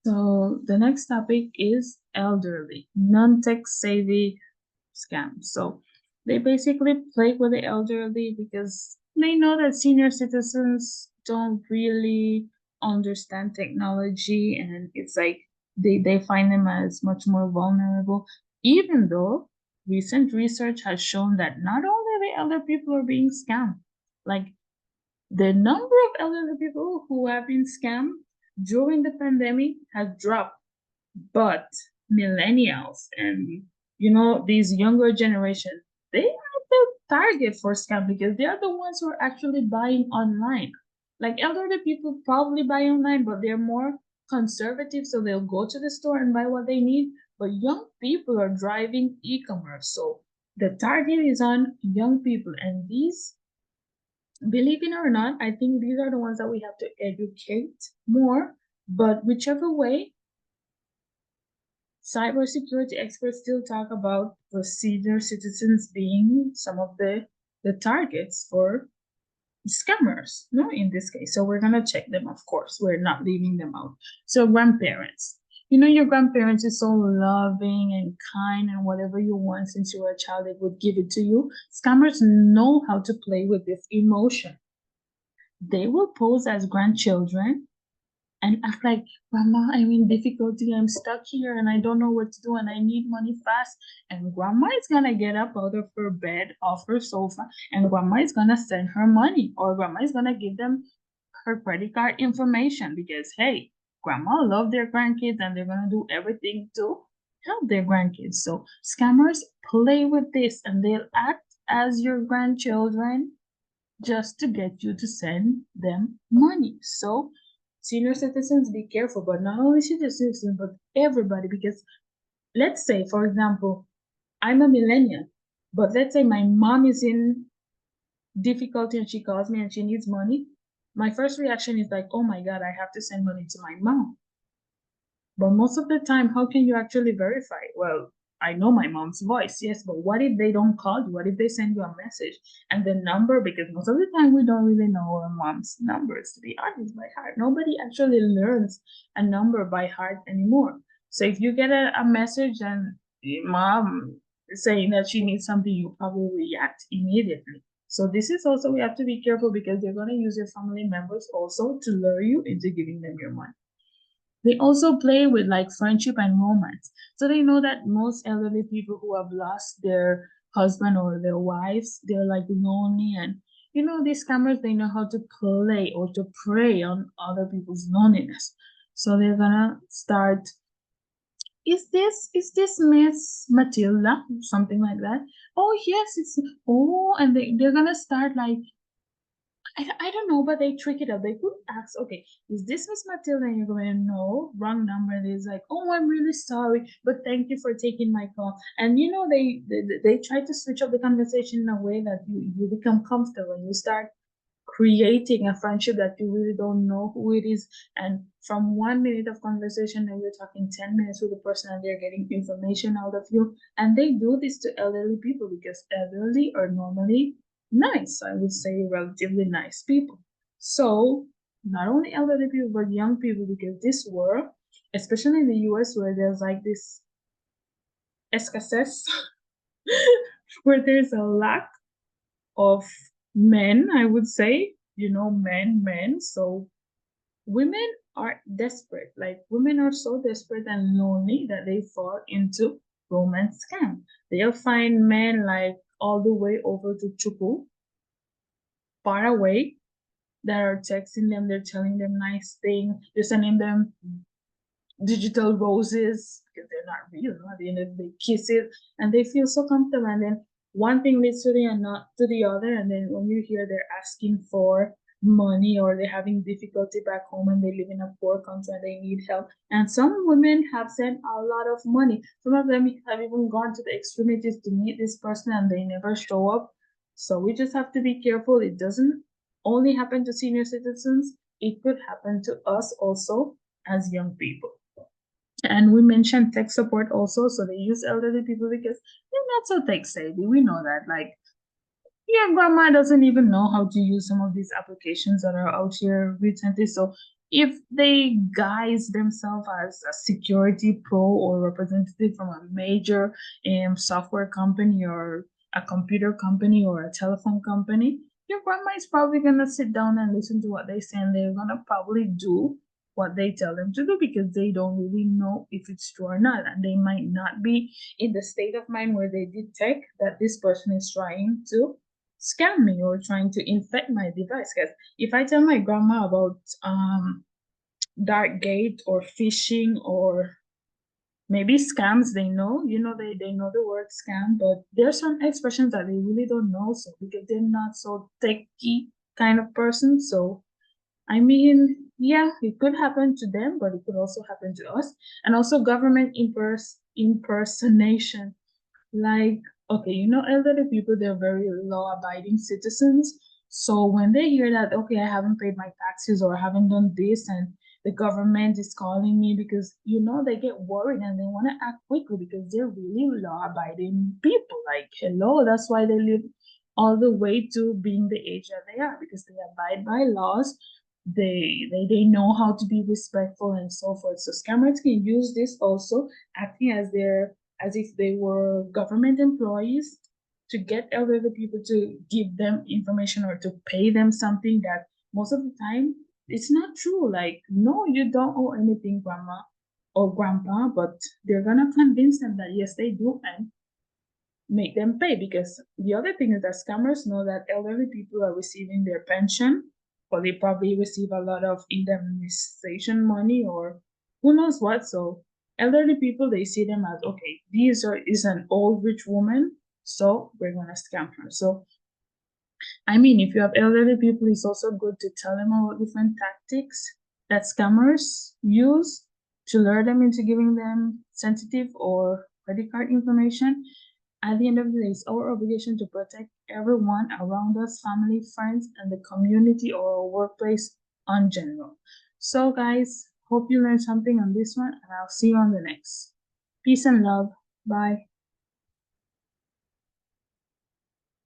So the next topic is elderly, non-tech savvy scams. So they basically play with the elderly because they know that senior citizens don't really understand technology, and it's like they find them as much more vulnerable, even though recent research has shown that not only the elder people are being scammed, like the number of elderly people who have been scammed during the pandemic has dropped, but millennials and these younger generation, they are the target for scam because they are the ones who are actually buying online. Like elderly people probably buy online, but they're more conservative, so they'll go to the store and buy what they need. But young people are driving e-commerce, so the target is on young people, and these, believe it or not, I think these are the ones that we have to educate more. But whichever way, cybersecurity experts still talk about the senior citizens being some of the targets for scammers, no, in this case. So we're gonna check them, of course. We're not leaving them out. So grandparents. Your grandparents is so loving and kind, and whatever you want since you were a child, they would give it to you. Scammers know how to play with this emotion. They will pose as grandchildren and act like, Grandma, I'm in difficulty, I'm stuck here and I don't know what to do and I need money fast. And Grandma is gonna get up out of her bed, off her sofa, and Grandma is gonna send her money, or Grandma is gonna give them her credit card information because, hey, Grandma love their grandkids and they're gonna do everything to help their grandkids. So scammers play with this and they'll act as your grandchildren just to get you to send them money. So senior citizens, be careful, but not only senior citizens, but everybody. Because let's say, for example, I'm a millennial, but let's say my mom is in difficulty and she calls me and she needs money. My first reaction is like, oh my God, I have to send money to my mom. But most of the time, how can you actually verify? Well, I know my mom's voice, yes, but what if they don't call you? What if they send you a message and the number? Because most of the time, we don't really know our mom's numbers, to be honest, by heart. Nobody actually learns a number by heart anymore. So if you get a message and your mom saying that she needs something, you probably react immediately. So this is also, we have to be careful because they're going to use your family members also to lure you into giving them your money. They also play with like friendship and romance. So they know that most elderly people who have lost their husband or their wives, they're like lonely. And these scammers, they know how to play or to prey on other people's loneliness. So they're gonna start, is this Miss Matilda? Something like that. Oh yes, it's and they're gonna start like I don't know, but they trick it up. They could ask, okay, is this Miss Matilda? And you're going, no, wrong number. And it's like, oh, I'm really sorry, but thank you for taking my call. And they try to switch up the conversation in a way that you become comfortable and you start creating a friendship that you really don't know who it is. And from 1 minute of conversation, then you're talking 10 minutes with the person and they're getting information out of you. And they do this to elderly people because elderly are normally nice, I would say relatively nice people. So not only elderly people, but young people, because this world, especially in the US where there's like this escasez, where there's a lack of men, I would say, men. So women are desperate. Like women are so desperate and lonely that they fall into romance scam. They'll find men like all the way over to Chuku, far away, that are texting them, they're telling them nice things, they're sending them digital roses because they're not real. At the end of the day, kisses, and they feel so comfortable. And then one thing leads to the and not to the other. And then when you hear they're asking for money or they're having difficulty back home and they live in a poor country and they need help. And some women have sent a lot of money. Some of them have even gone to the extremities to meet this person and they never show up. So we just have to be careful. It doesn't only happen to senior citizens, it could happen to us also as young people. And we mentioned tech support also. So they use elderly people because they're not so tech savvy. We know that. Like, yeah, grandma doesn't even know how to use some of these applications that are out here recently. So if they guise themselves as a security pro or representative from a major software company or a computer company or a telephone company, your grandma is probably gonna sit down and listen to what they say, and they're gonna probably do what they tell them to do because they don't really know if it's true or not, and they might not be in the state of mind where they detect that this person is trying to scam me or trying to infect my device. Because if I tell my grandma about dark gate or phishing or maybe scams, they know, they know the word scam, but there's some expressions that they really don't know, so because they're not so techy kind of person. So I mean, yeah, it could happen to them, but it could also happen to us. And also government impersonation. Like, okay, elderly people, they're very law-abiding citizens. So when they hear that, okay, I haven't paid my taxes or I haven't done this, and the government is calling me because, they get worried and they want to act quickly because they're really law-abiding people. Like, hello, that's why they live all the way to being the age that they are, because they abide by laws. They know how to be respectful and so forth. So scammers can use this also, acting as if they were government employees, to get elderly people to give them information or to pay them something that most of the time it's not true. Like, no, you don't owe anything, grandma or grandpa, but they're gonna convince them that yes, they do, and make them pay. Because the other thing is that scammers know that elderly people are receiving their pension, or they probably receive a lot of indemnification money or who knows what. So elderly people, they see them as, okay, is an old rich woman, so we're gonna scam her. So I mean, if you have elderly people, it's also good to tell them about different tactics that scammers use to lure them into giving them sensitive or credit card information. At the end of the day, it's our obligation to protect everyone around us, family, friends, and the community or our workplace in general. So, guys, hope you learned something on this one, and I'll see you on the next. Peace and love. Bye.